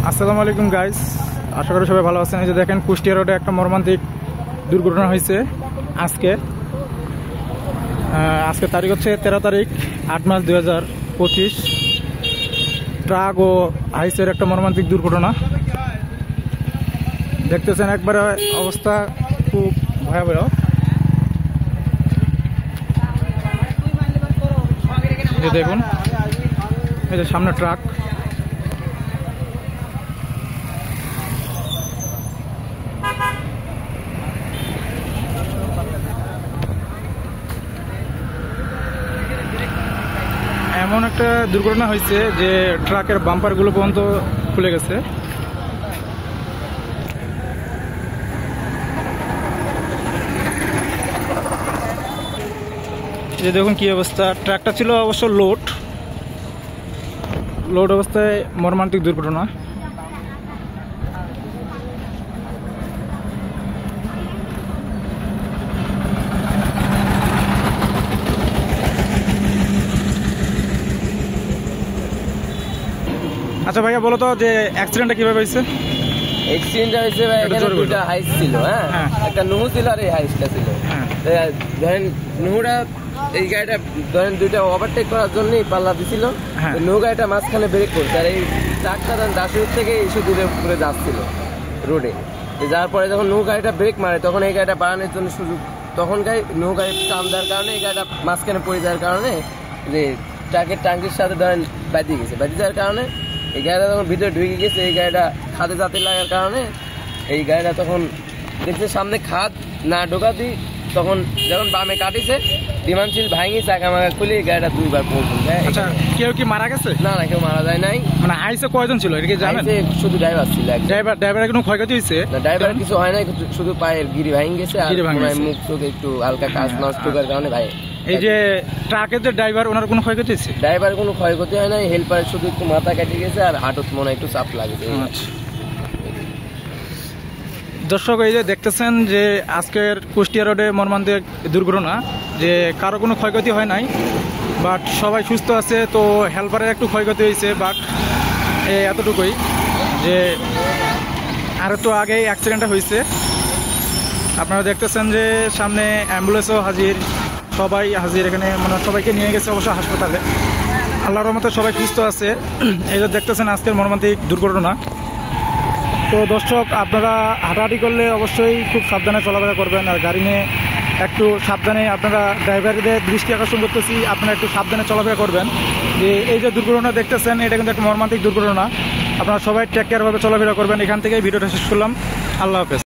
আসসালামু আলাইকুম গাইস, আশা করি সবাই ভালো আছেন। এই যে দেখেন, কুষ্টিয়া রোডে একটা মর্মান্তিক দুর্ঘটনা হয়েছে আজকে তারিখ হচ্ছে 13 তারিখ 8 মাস 2025। ট্রাক ও হাইসের একটা মর্মান্তিক দুর্ঘটনা দেখতেছেন, একবারে অবস্থা খুব ভয়াবহ। এই যে দেখুন, এই যে সামনে ট্রাক, এমন একটা দুর্ঘটনা হয়েছে যে ট্রাকের বাম্পার গুলো পর্যন্ত খুলে গেছে। যে দেখুন কি অবস্থা, ট্রাকটা ছিল অবশ্য লোড অবস্থায় মর্মান্তিক দুর্ঘটনা। আচ্ছা ভাইয়া, বলো তো যে অ্যাক্সিডেন্টটা কিভাবে হয়েছে? এক্সিডেন্ট হয়েছে ভাই, এখানে দুইটা হাইস ছিল। হ্যাঁ, একটা নুহু ছিল আর এই হাইসটা ছিল। ধরেন নুহুটা, এই গাড়িটা ধরেন দুইটা ওভারটেক করার জন্যই পাল্লা দিছিল। নুহু গাড়িটা মাঝখানে ব্রেক করছে, আর এই ট্রাকটা ধরেন দাসুর থেকে এসে দূরে করে যাচ্ছিল রোডে। যার পরে যখন নুহু গাড়িটা ব্রেক মারে, তখন এই গাড়িটা বাড়ানোর জন্য সুযোগ, তখন নুহু গাড়ি টান দেওয়ার কারণে এই গাড়িটা মাঝখানে পড়ে যাওয়ার কারণে যে ট্রাকের টাঙ্কির সাথে ধরেন বাঁধিয়ে গেছে। বাঁধিয়ে যাওয়ার কারণে এই গাড়িটা যখন ভিতরে ঢুকে গেছে, এই গাড়িটা খাদে জাতে লাগার কারণে এই গাড়িটা তখন দেখছে সামনে খাদ না ঢোকাতেই, তখন যখন বামে কাটিছে বিমানশীল ভাঙি চাকা মাকা খুলে এই গাড়িটা দুইবার পৌঁছে। আচ্ছা, কেউ কি মারা গেছে? না, কেউ মারা যায় নাই। মানে হাইসে কয়জন ছিল এটা কি জানেন? শুধু ড্রাইভার ছিল। ড্রাইভারের কোনো ক্ষয়ক্ষতি হয়েছে? না, ড্রাইভার কিছু হয় নাই, শুধু পায়ের গিরি ভাঙি গেছে আর মুখ চোখ একটু হালকা কাজ নষ্ট করার কারণে ভাই। এই যে ট্রাকের যে ড্রাইভার, ওনার কোনো ক্ষয়ক্ষতি হয়েছে? ড্রাইভার কোনো ক্ষয়ক্ষতি হয় নাই, হেল্পারের শুধু একটু মাথা কেটে গেছে আর হাঁটুত মনে একটু চাপ লাগেছে। দর্শক, এই যে দেখতেছেন যে আজকের কুষ্টিয়া রোডে মর্মান্তিক দুর্ঘটনা, যে কারো কোনো ক্ষয়ক্ষতি হয় নাই, বাট সবাই সুস্থ আছে। তো হেল্পারের একটু ক্ষয়ক্ষতি হয়েছে, বাট এতটুকুই যে আর একটু আগেই অ্যাক্সিডেন্টটা হয়েছে। আপনারা দেখতেছেন যে সামনে অ্যাম্বুলেন্সও হাজির, সবাই হাজির এখানে, মানে সবাইকে নিয়ে গেছে অবশ্য হাসপাতালে। আল্লাহর রহমতে সবাই সুস্থ আছে। এই যে দেখতেছেন আজকের মর্মান্তিক দুর্ঘটনা। তো দর্শক, আপনারা হাঁটাহাঁটি করলে অবশ্যই খুব সাবধানে চলাফেরা করবেন, আর গাড়ি নিয়ে একটু সাবধানে, আপনারা ড্রাইভারদের দৃষ্টি আকর্ষণ করতেছি, আপনারা একটু সাবধানে চলাফেরা করবেন। যে এই যে দুর্ঘটনা দেখতেছেন, এটা কিন্তু একটা মর্মান্তিক দুর্ঘটনা। আপনারা সবাই টেক কেয়ারভাবে চলাফেরা করবেন। এখান থেকেই ভিডিওটা শেষ করলাম। আল্লাহ হাফেজ।